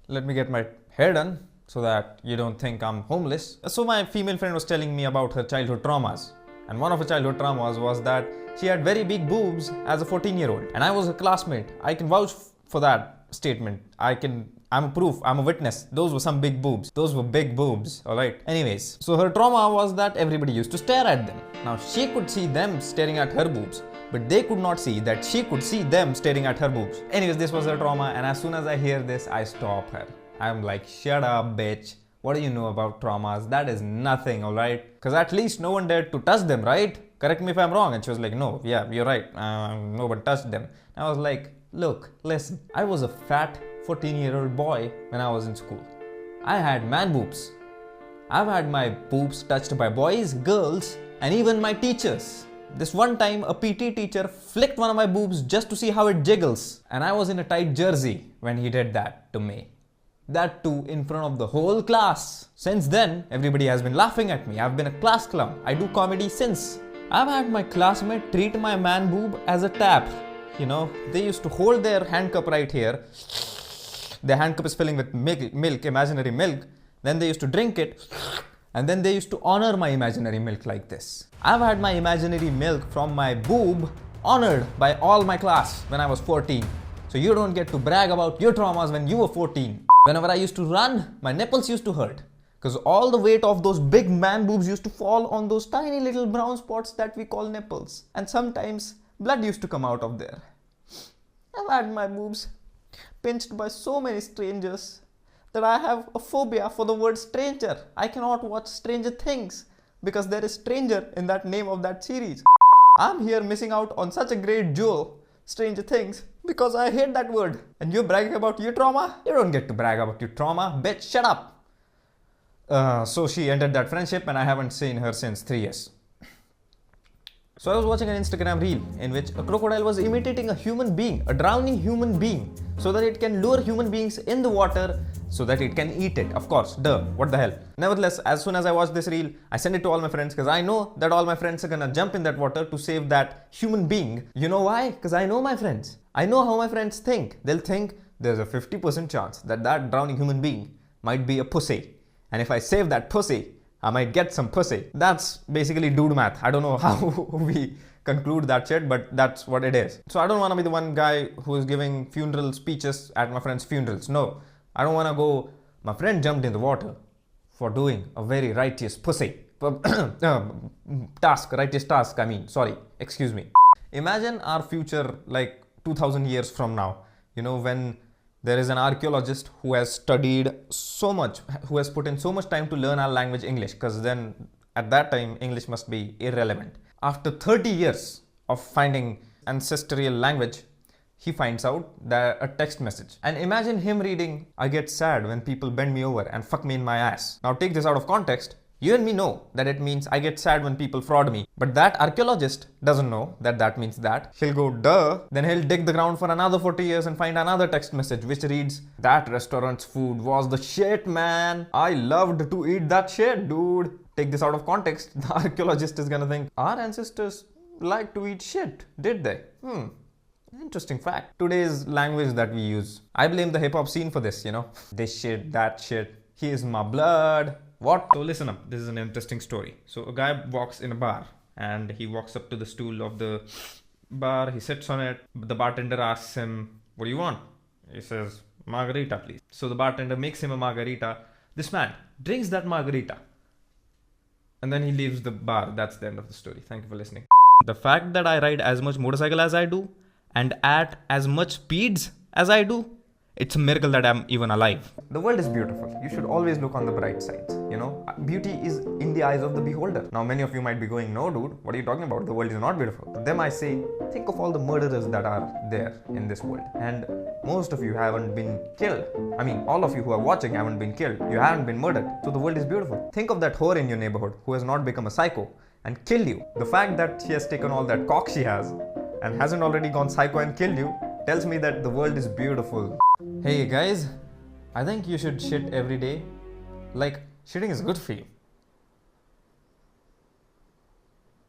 let me get my hair done so that you don't think I'm homeless. So my female friend was telling me about her childhood traumas. And one of her childhood traumas was that she had very big boobs as a 14-year-old. And I was a classmate. I can vouch for that statement. I'm a proof, I'm a witness. Those were some big boobs. Those were big boobs, alright? Anyways, so her trauma was that everybody used to stare at them. Now she could see them staring at her boobs, but they could not see that she could see them staring at her boobs. Anyways, this was her trauma, and as soon as I hear this, I stop her. I'm like, shut up, bitch. What do you know about traumas? That is nothing, alright? Because at least no one dared to touch them, right? Correct me if I'm wrong. And she was like, no, yeah, you're right. No one touched them. And I was like, look, listen. I was a fat 14-year-old boy when I was in school. I had man boobs. I've had my boobs touched by boys, girls, and even my teachers. This one time, a PT teacher flicked one of my boobs just to see how it jiggles. And I was in a tight jersey when he did that to me. That too in front of the whole class. Since then, everybody has been laughing at me. I've been a class clown. I do comedy since. I've had my classmate treat my man boob as a tap. You know, they used to hold their hand cup right here. Their hand cup is filling with milk, imaginary milk. Then they used to drink it. And then they used to honor my imaginary milk like this. I've had my imaginary milk from my boob honored by all my class when I was 14. So you don't get to brag about your traumas when you were 14. Whenever I used to run, my nipples used to hurt. Because all the weight of those big man boobs used to fall on those tiny little brown spots that we call nipples. And sometimes blood used to come out of there. I've had my boobs pinched by so many strangers that I have a phobia for the word stranger. I cannot watch Stranger Things because there is stranger in that name of that series. I'm here missing out on such a great jewel, Stranger Things, because I hate that word. And you're bragging about your trauma? You don't get to brag about your trauma, bitch, shut up. So she ended that friendship and I haven't seen her since 3 years. So I was watching an Instagram reel in which a crocodile was imitating a human being, a drowning human being, so that it can lure human beings in the water so that it can eat it. Of course, duh, what the hell. Nevertheless, as soon as I watched this reel, I sent it to all my friends because I know that all my friends are gonna jump in that water to save that human being. You know why? Because I know my friends. I know how my friends think. They'll think there's a 50% chance that that drowning human being might be a pussy. And if I save that pussy, I might get some pussy. That's basically dude math. I don't know how we conclude that shit, but that's what it is. So I don't want to be the one guy who is giving funeral speeches at my friend's funerals. No, I don't want to go, my friend jumped in the water for doing a very righteous pussy. Righteous task, excuse me. Imagine our future like 2000 years from now, you know, when there is an archaeologist who has studied so much, who has put in so much time to learn our language English, because then at that time English must be irrelevant. After 30 years of finding ancestral language, he finds out that a text message. And imagine him reading, I get sad when people bend me over and fuck me in my ass. Now take this out of context. You and me know that it means I get sad when people fraud me. But that archaeologist doesn't know that that means that. He'll go, duh. Then he'll dig the ground for another 40 years and find another text message which reads, that restaurant's food was the shit, man. I loved to eat that shit, dude. Take this out of context. The archaeologist is gonna think, our ancestors liked to eat shit, did they? Interesting fact. Today's language that we use. I blame the hip-hop scene for this, you know. This shit, that shit. Here's my blood. What? So listen up, this is an interesting story. So a guy walks in a bar and he walks up to the stool of the bar, he sits on it. The bartender asks him, what do you want? He says, margarita please. So the bartender makes him a margarita. This man drinks that margarita and then he leaves the bar. That's the end of the story. Thank you for listening. The fact that I ride as much motorcycle as I do and at as much speeds as I do, it's a miracle that I'm even alive. The world is beautiful. You should always look on the bright sides. You know, beauty is in the eyes of the beholder. Now, many of you might be going, no, dude, what are you talking about? The world is not beautiful. To them, I say, think of all the murderers that are there in this world. And most of you haven't been killed. I mean, all of you who are watching haven't been killed. You haven't been murdered. So the world is beautiful. Think of that whore in your neighborhood who has not become a psycho and killed you. The fact that she has taken all that cock she has and hasn't already gone psycho and killed you tells me that the world is beautiful. Hey guys, I think you should shit every day. Like, shitting is good for you.